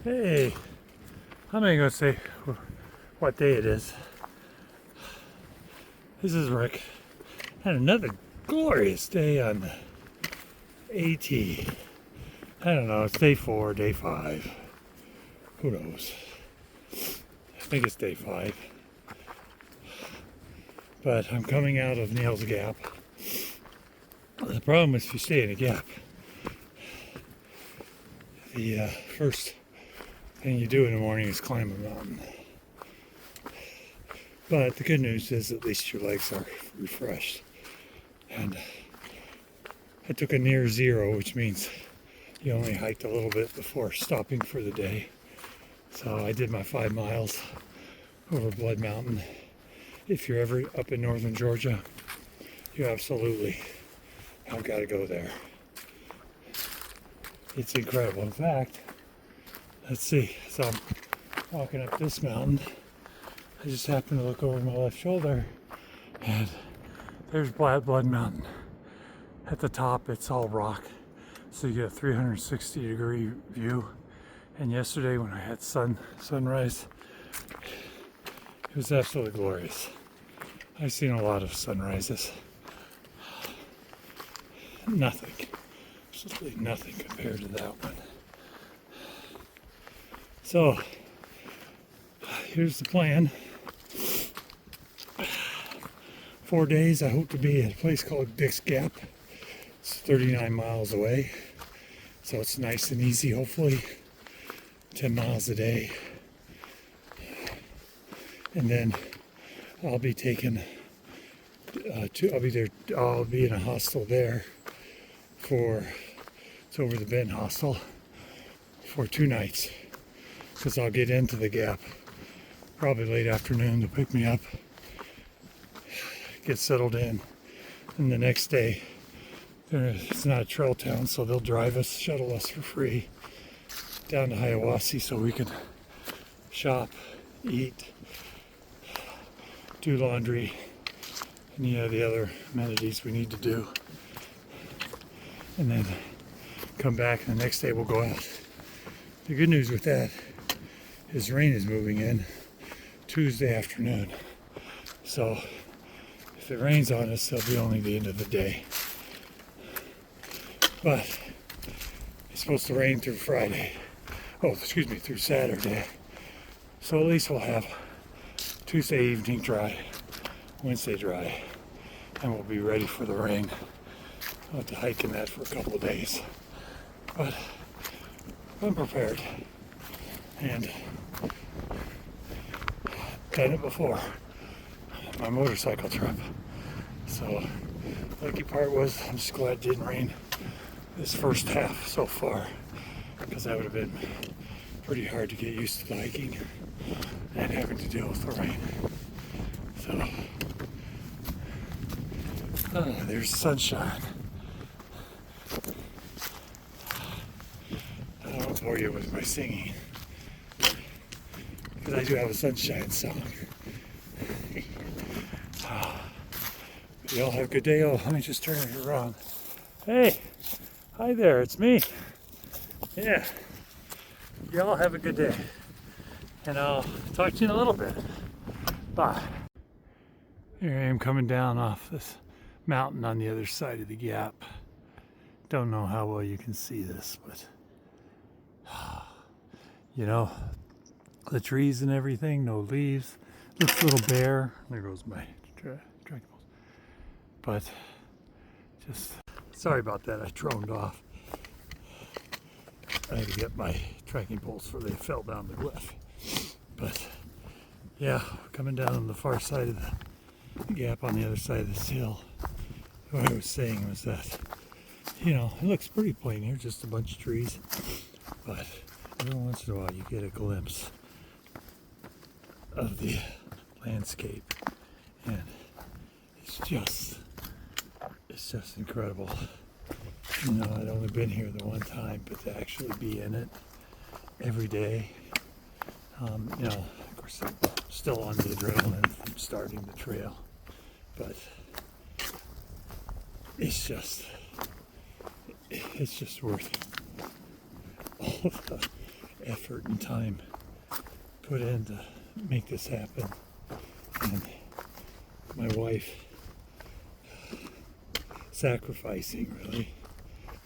Hey, I'm not gonna say what day it is. This is Rick. Had another glorious day on the AT. I don't know, it's day 4, day 5. Who knows? I think it's day 5. But I'm coming out of Neels Gap. The problem is if you stay in a gap, the first thing you do in the morning is climb a mountain. But the good news is at least your legs are refreshed. And I took a near zero, which means you only hiked a little bit before stopping for the day. So I did my 5 miles over Blood Mountain. If you're ever up in northern Georgia, you absolutely have got to go there. It's incredible. In fact, let's see. So I'm walking up this mountain. I just happened to look over my left shoulder, and there's Blood Mountain. At the top, it's all rock, so you get a 360-degree view. And yesterday, when I had sunrise, it was absolutely glorious. I've seen a lot of sunrises. Nothing, absolutely nothing compared to that one. So, here's the plan. 4 days, I hope to be at a place called Dick's Gap. It's 39 miles away, so it's nice and easy, hopefully. 10 miles a day. And then I'll be taken I'll be in a hostel there it's over the Bend hostel for 2 nights, because I'll get into the gap probably late afternoon to pick me up, get settled in, and the next day it's not a trail town, so they'll shuttle us for free down to Hiawassee so we can shop, eat, do laundry, and the other amenities we need to do, and then come back, and the next day we'll go out. The good news with that is rain is moving in Tuesday afternoon, so if it rains on us, it'll be only the end of the day. But it's supposed to rain through through Saturday. So at least we'll have Tuesday evening dry, Wednesday dry, and we'll be ready for the rain. I'll have to hike in that for a couple of days. But I'm prepared, and done it before. My motorcycle trip. So the lucky part was I'm just glad it didn't rain this first half so far, because that would have been pretty hard to get used to the hiking and having to deal with the rain. So there's sunshine. I don't bore you with my singing, because I do have a sunshine song. Y'all have a good day. Oh, let me just turn it around. Hey, hi there, it's me. Yeah, y'all have a good day, and I'll talk to you in a little bit. Bye. Here I am coming down off this mountain on the other side of the gap. Don't know how well you can see this, but the trees and everything, no leaves. Looks a little bare. There goes my tracking poles. But just sorry about that. I droned off. I had to get my tracking poles before they fell down the cliff. But yeah, coming down on the far side of the gap on the other side of this hill. What I was saying was that, it looks pretty plain here, just a bunch of trees. But every once in a while you get a glimpse of the landscape, and it's just incredible. I'd only been here the one time, but to actually be in it every day, of course I'm still on the adrenaline from starting the trail, but it's just worth all the effort and time put in to make this happen. And my wife sacrificing really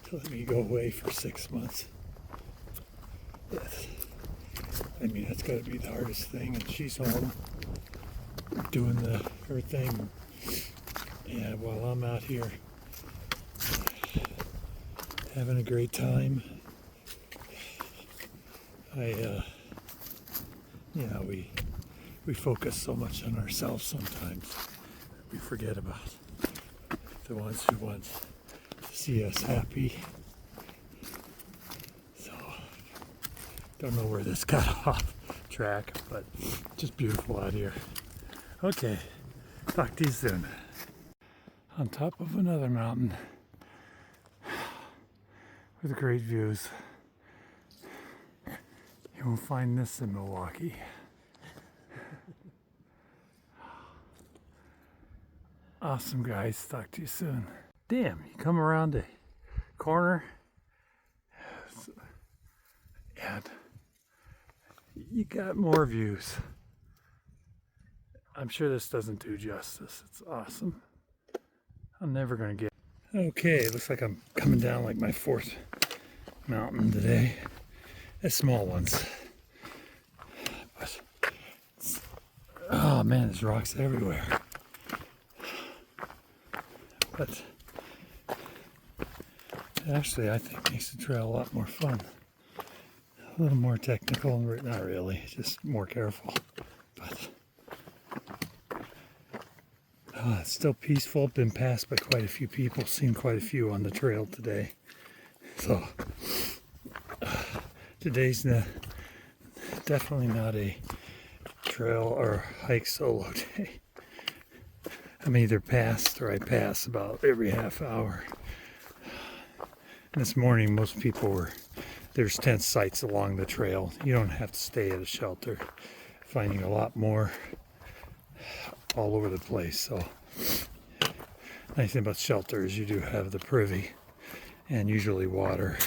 to let me go away for 6 months. Yes. I mean, that's got to be the hardest thing. And she's home doing her thing. And while I'm out here having a great time, we focus so much on ourselves sometimes. We forget about the ones who want to see us happy. So, don't know where this got off track, but just beautiful out here. Okay, talk to you soon. On top of another mountain with great views. You won't find this in Milwaukee. Awesome, guys. Talk to you soon. Damn, you come around the corner and you got more views. I'm sure this doesn't do justice. It's awesome. I'm never gonna get. Okay, looks like I'm coming down like my 4th mountain today. They're small ones. But oh man, there's rocks everywhere. But actually, I think makes the trail a lot more fun. A little more technical, not really, just more careful. But it's still peaceful. Been passed by quite a few people. Seen quite a few on the trail today. So today's definitely not a trail or hike solo day. I'm either passed or I pass about every half hour. This morning, most people there's tent sites along the trail. You don't have to stay at a shelter. Finding a lot more all over the place. So, nice thing about shelters, you do have the privy and usually water.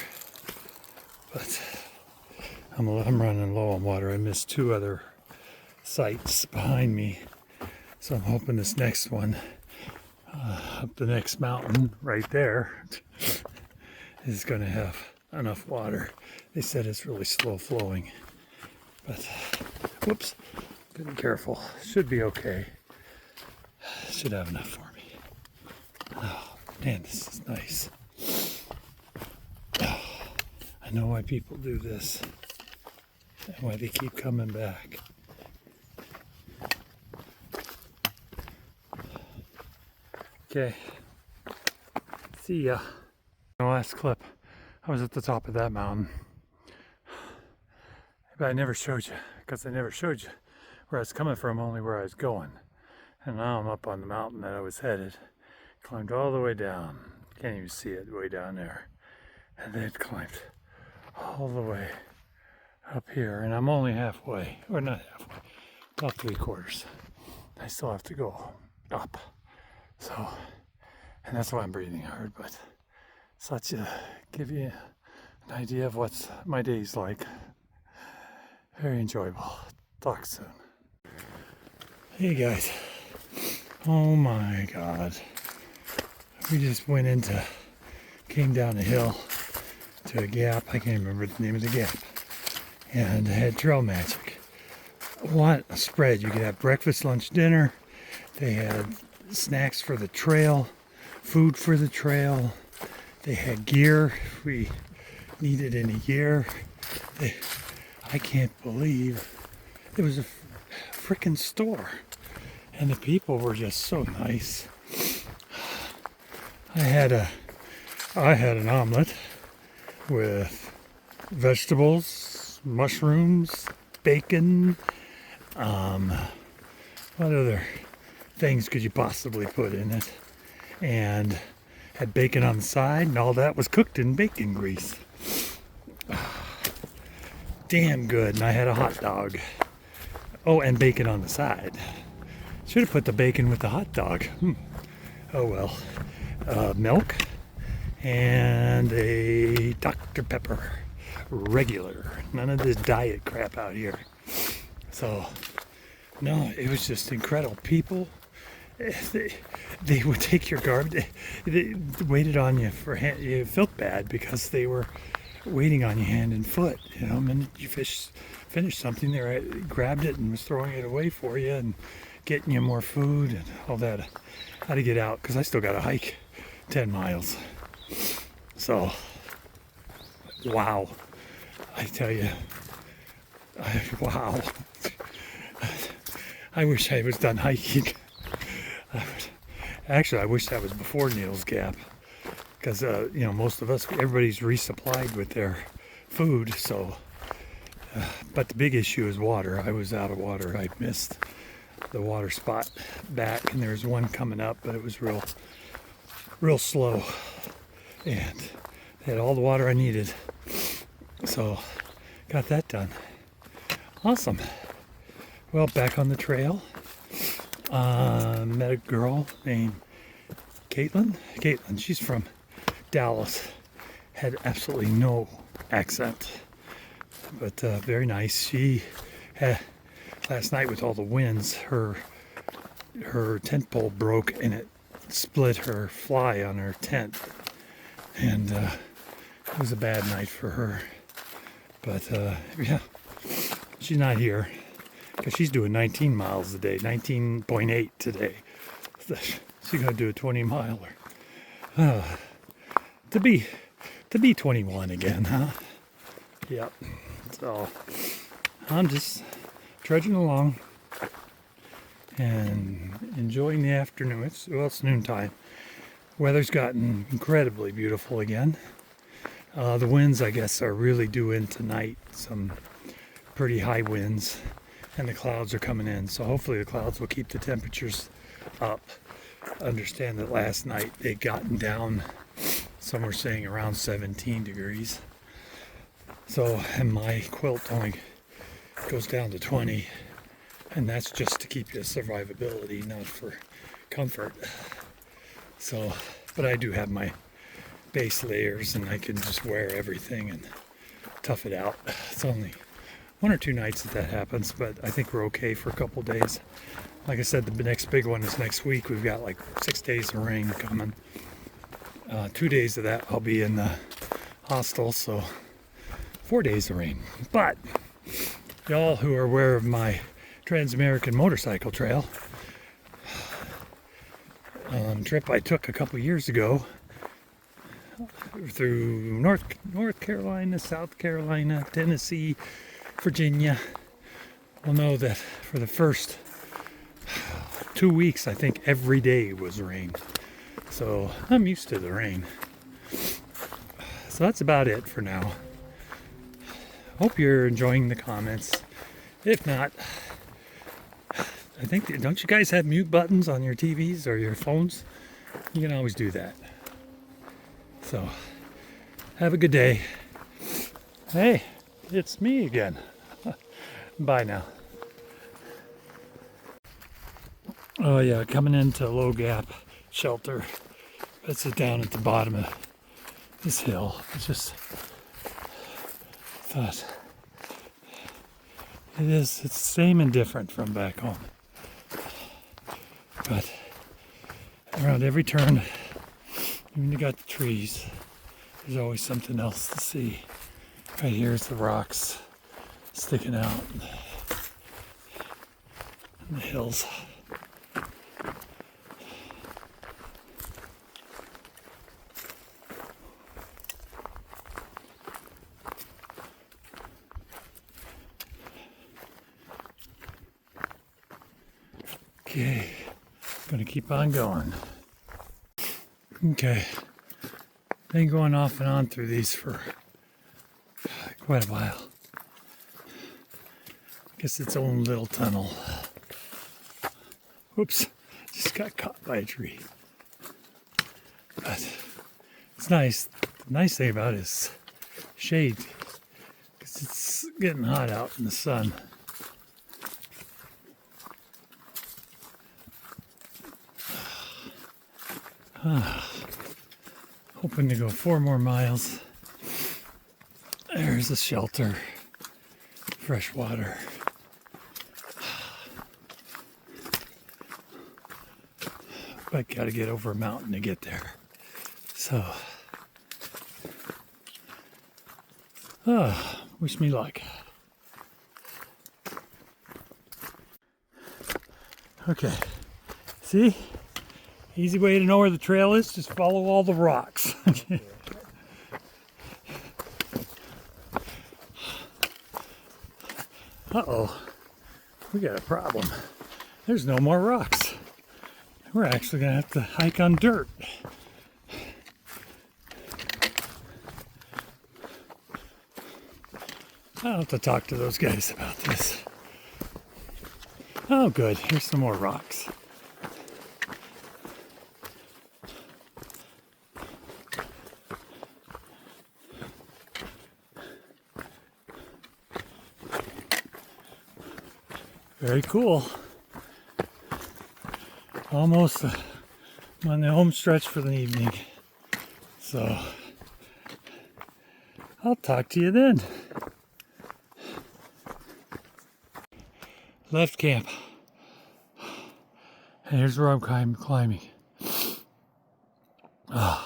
But I'm running low on water. I missed 2 other sites behind me. So I'm hoping this next one, up the next mountain right there, is going to have enough water. They said it's really slow flowing. But, whoops, gotta be careful. Should be okay. Should have enough for me. Oh, man, this is nice. Oh, I know why people do this and why they keep coming back. Okay, see ya. In the last clip, I was at the top of that mountain. But I never showed you, because I never showed you where I was coming from, only where I was going. And now I'm up on the mountain that I was headed. Climbed all the way down. Can't even see it way down there. And then climbed all the way up here. And I'm only halfway, or not halfway, about 3/4. I still have to go up. So, and that's why I'm breathing hard, but such to give you an idea of what my day's like. Very enjoyable. Talk soon. Hey guys. Oh my God. We just came down a hill to a gap. I can't remember the name of the gap. And had trail magic. What a spread. You could have breakfast, lunch, dinner. They had snacks for the trail, food for the trail. They had gear if we needed any gear. I can't believe it was a freaking store. And the people were just so nice. I had an omelet with vegetables, mushrooms, bacon. What other things could you possibly put in it? And had bacon on the side, and all that was cooked in bacon grease. Damn good. And I had a hot dog. Oh, and bacon on the side. Should have put the bacon with the hot dog. Oh well. Milk and a Dr. Pepper regular. None of this diet crap out here. So, no, it was just incredible. People, they would take your garbage. They waited on you for hand. You felt bad because they were waiting on you hand and foot. You know, the minute you finished something, they grabbed it and was throwing it away for you and getting you more food and all that. I had to get out because I still got to hike 10 miles. So, wow. I tell you, wow. I wish I was done hiking. Actually, I wish that was before Neels Gap. Because, you know, most of us, everybody's resupplied with their food. So, but the big issue is water. I was out of water. I missed the water spot back. And there's one coming up, but it was real slow. And I had all the water I needed. So, got that done. Awesome. Well, back on the trail. Met a girl named Caitlin. She's from Dallas. Had absolutely no accent, but very nice. She had, last night with all the winds, her tent pole broke and it split her fly on her tent, and it was a bad night for her. But yeah, she's not here because she's doing 19 miles a day, 19.8 today. She's gonna do a 20-miler. To be 21 again, huh? Yep. So I'm just trudging along and enjoying the afternoon. It's noontime. Weather's gotten incredibly beautiful again. The winds, I guess, are really due in tonight. Some pretty high winds, and the clouds are coming in. So hopefully the clouds will keep the temperatures up. Understand that last night they'd gotten down, some were saying around 17 degrees. So, and my quilt only goes down to 20, and that's just to keep you survivability, not for comfort. So, but I do have my base layers, and I can just wear everything and tough it out. It's only 1 or 2 nights that happens, but I think we're okay for a couple days. Like I said, the next big one is next week. We've got like 6 days of rain coming. 2 days of that I'll be in the hostel, so 4 days of rain. But y'all who are aware of my Trans-American motorcycle trail trip I took a couple years ago through North Carolina, South Carolina, Tennessee, Virginia, will know that for the first 2 weeks, I think every day was rain. So I'm used to the rain. So that's about it for now. Hope you're enjoying the comments. If not, I think, don't you guys have mute buttons on your TVs or your phones? You can always do that. So have a good day. Hey, it's me again. Bye now. Oh yeah, coming into Low Gap Shelter. It's down at the bottom of this hill. It's just thought it's the same and different from back home. But around every turn, even you got the trees, there's always something else to see. Right here's the rocks sticking out in the hills. Okay, gonna keep on going. Okay, been going off and on through these for quite a while. Guess its own little tunnel. Whoops, just got caught by a tree. But it's nice. The nice thing about it is shade, because it's getting hot out in the sun. Hoping to go 4 more miles There's a shelter, fresh water. But gotta get over a mountain to get there. So, wish me luck. Okay, see? Easy way to know where the trail is, just follow all the rocks. Uh-oh, we got a problem. There's no more rocks. We're actually gonna have to hike on dirt. I'll have to talk to those guys about this. Oh good, here's some more rocks. Very cool. Almost on the home stretch for the evening. So, I'll talk to you then. Left camp. And here's where I'm climbing. I'm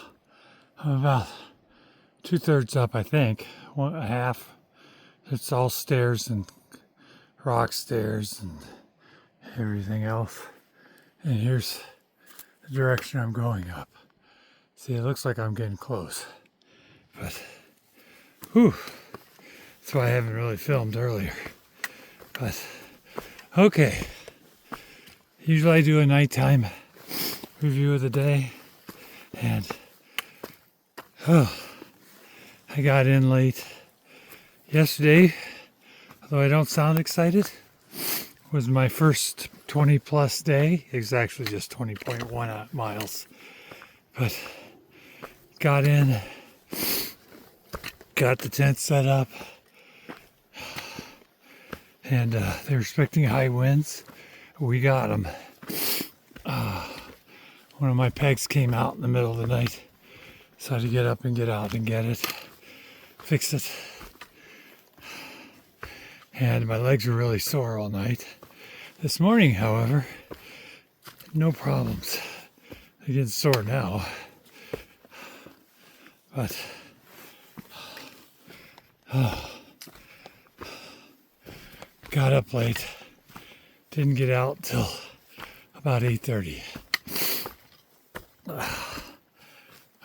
about 2/3 up, I think. A half. It's all stairs and rock stairs and everything else. And here's the direction I'm going up. See, it looks like I'm getting close. But, whew. That's why I haven't really filmed earlier. But, okay. Usually I do a nighttime review of the day. And, I got in late. Yesterday, although I don't sound excited, was my first 20 plus day. It was actually just 20.1 miles. But got in, got the tent set up, and they were expecting high winds. We got them. One of my pegs came out in the middle of the night, so I had to get up and get out and get it, fix it. And my legs were really sore all night. This morning, however, no problems. They're getting sore now. But got up late. Didn't get out till about 8:30.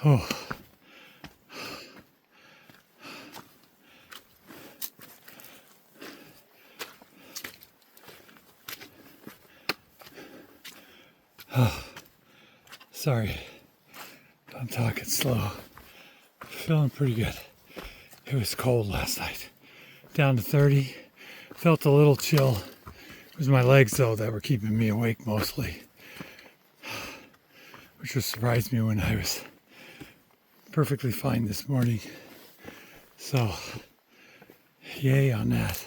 Oh. Sorry, I'm talking slow. Feeling pretty good. It was cold last night. Down to 30. Felt a little chill. It was my legs, though, that were keeping me awake mostly. Which was surprised me when I was perfectly fine this morning. So, yay on that.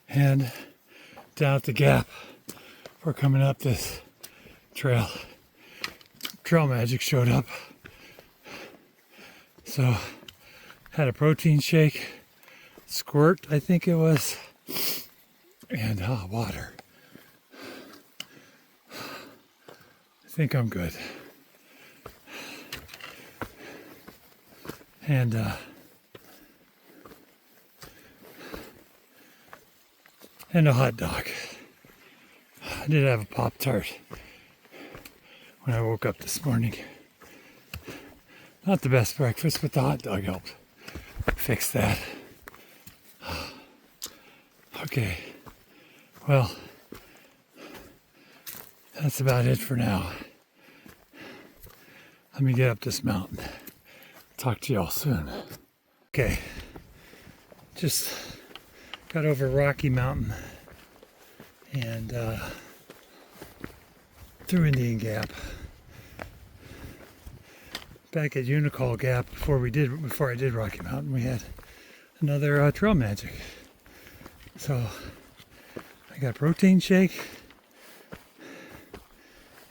And down at the gap, we're coming up this trail. Trail Magic showed up. So, had a protein shake, squirt, I think it was, and water. I think I'm good. And a hot dog. I did have a Pop-Tart when I woke up this morning. Not the best breakfast, but the hot dog helped fix that. Okay, well, that's about it for now. Let me get up this mountain. Talk to y'all soon. Okay, just got over Rocky Mountain and through Indian Gap. Back at Unicol Gap before I did Rocky Mountain, we had another Trail Magic. So I got a protein shake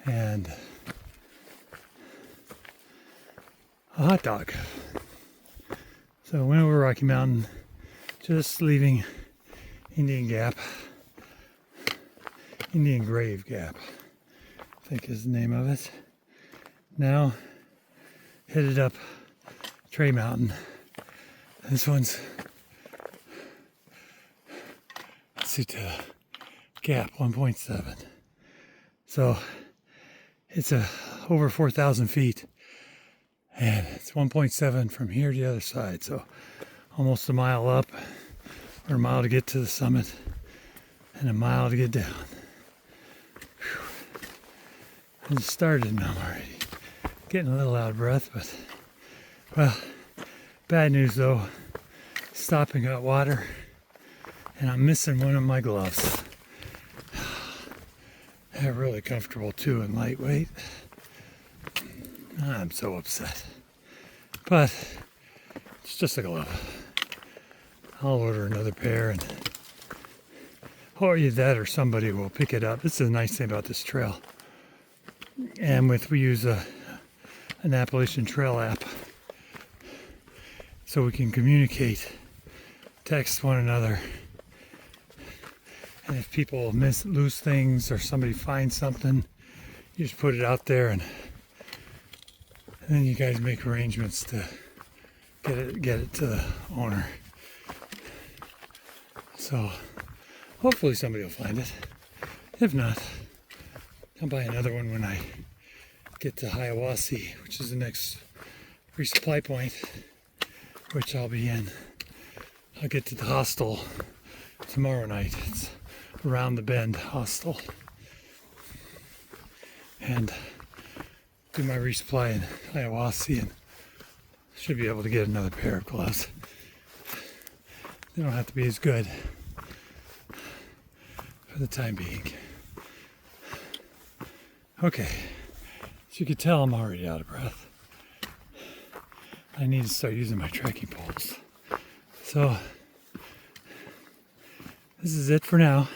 and a hot dog. So I went over Rocky Mountain, just leaving Indian Grave Gap, I think is the name of it. Now headed up Trey Mountain. This one's, let's see, to Gap 1.7. So it's over 4,000 feet, and it's 1.7 from here to the other side. So almost a mile up, or a mile to get to the summit, and a mile to get down. Whew. I just started and I'm already getting a little out of breath, but well, bad news though. Stopping got water, and I'm missing one of my gloves. They're really comfortable too and lightweight. I'm so upset, but it's just a glove. I'll order another pair, and or either that or somebody will pick it up. This is the nice thing about this trail. And we use an Appalachian Trail app, so we can communicate, text one another. And if people lose things or somebody finds something, you just put it out there, and then you guys make arrangements to get it to the owner. So hopefully somebody will find it. If not, I'll buy another one when I get to Hiawassee, which is the next resupply point, which I'll be in. I'll get to the hostel tomorrow night. It's around the bend hostel, and do my resupply in Hiawassee, and should be able to get another pair of gloves. They don't have to be as good for the time being. Okay, as you can tell, I'm already out of breath. I need to start using my trekking poles. So this is it for now.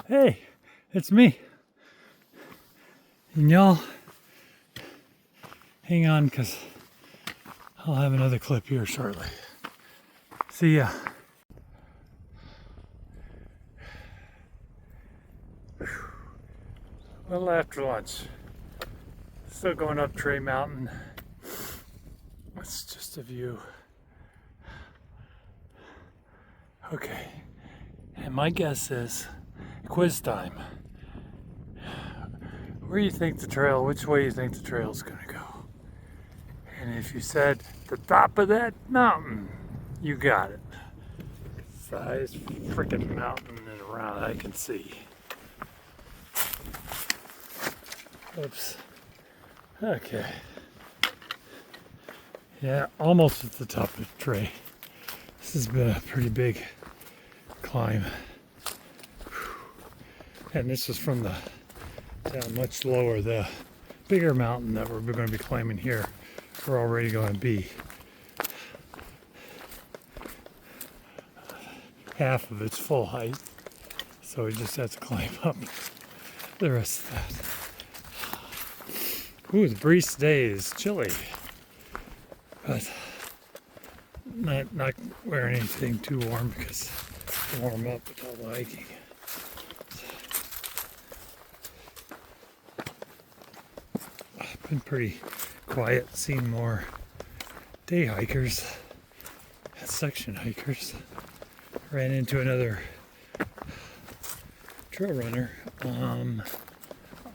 Hey, it's me. And y'all, hang on, because I'll have another clip here shortly. See ya. A little after lunch. Still going up Trey Mountain. It's just a view. Okay, and my guess is quiz time. Where do you think the trail, which way do you think the trail's gonna go? And if you said the top of that mountain, you got it. It's the highest freaking mountain around I can see. Oops. Okay. Yeah, almost at the top of the tray. This has been a pretty big climb. And this is from the down much lower. The bigger mountain that we're going to be climbing here, we're already going to be half of its full height. So we just have to climb up the rest of that. Ooh, the breeze today is chilly, but not wearing anything too warm because it'll warm up with all the hiking. I've been pretty quiet, seen more day hikers, section hikers. Ran into another trail runner,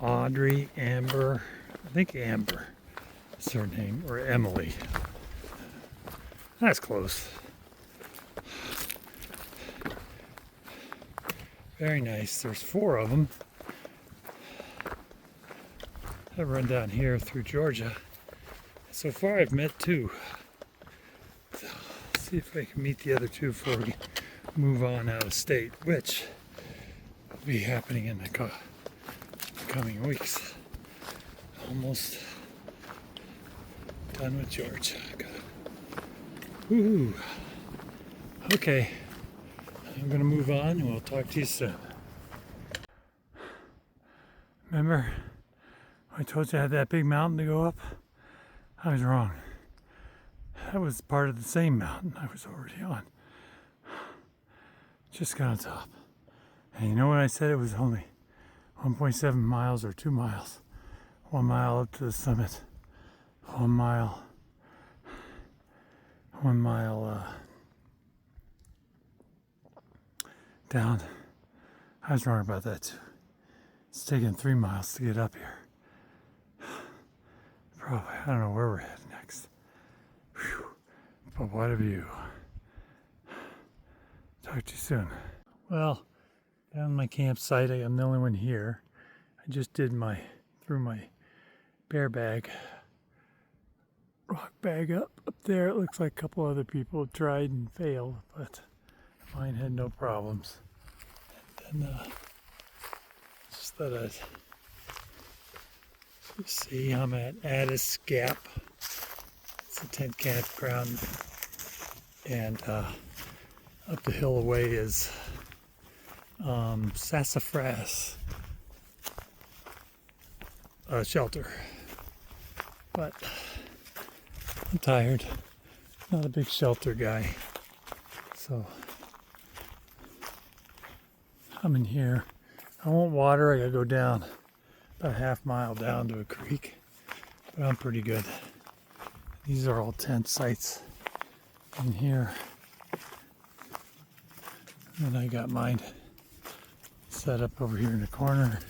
Audrey, Amber, I think Amber is her name, or Emily. That's close. Very nice. There's 4 of them. I've run down here through Georgia. So far I've met 2. So let's see if I can meet the other 2 before we move on out of state, which will be happening in the coming weeks. Almost done with Georgia. Woohoo! Okay, I'm gonna move on and we'll talk to you soon. Remember, I told you I had that big mountain to go up? I was wrong. that was part of the same mountain I was already on. Just got on top. And you know what I said? It was only 1.7 miles or 2 miles. 1 mile up to the summit. 1 mile. 1 mile down. I was wrong about that too. It's taking 3 miles to get up here. Probably, I don't know where we're heading next. Whew. But what a view. Talk to you soon. Well, down my campsite, I'm the only one here. I just threw my bear bag, rock bag up there. It looks like a couple other people have tried and failed, but mine had no problems. And then just thought I'd see I'm at Addis Gap. It's a tent campground, and up the hill away is Sassafras shelter. But I'm tired. Not a big shelter guy. So I'm in here. I want water. I gotta go down about a half mile down to a creek. But I'm pretty good. These are all tent sites in here. And I got mine set up over here in the corner.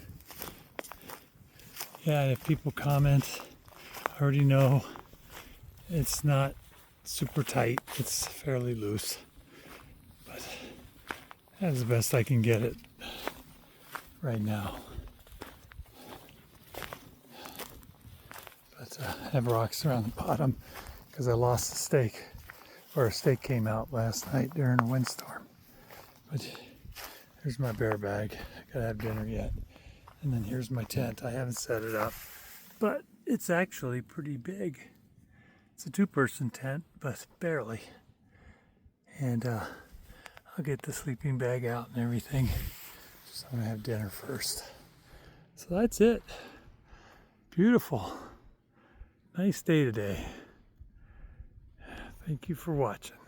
Yeah, if people comment, I already know it's not super tight. It's fairly loose. But that's the best I can get it right now. But I have rocks around the bottom because I lost a stake, or a stake came out last night during a windstorm. But here's my bear bag. I gotta have dinner yet. And then here's my tent. I haven't set it up, but it's actually pretty big. It's a 2-person tent, but barely. And I'll get the sleeping bag out and everything. So I'm gonna have dinner first. So that's it. Beautiful. Nice day today. Thank you for watching.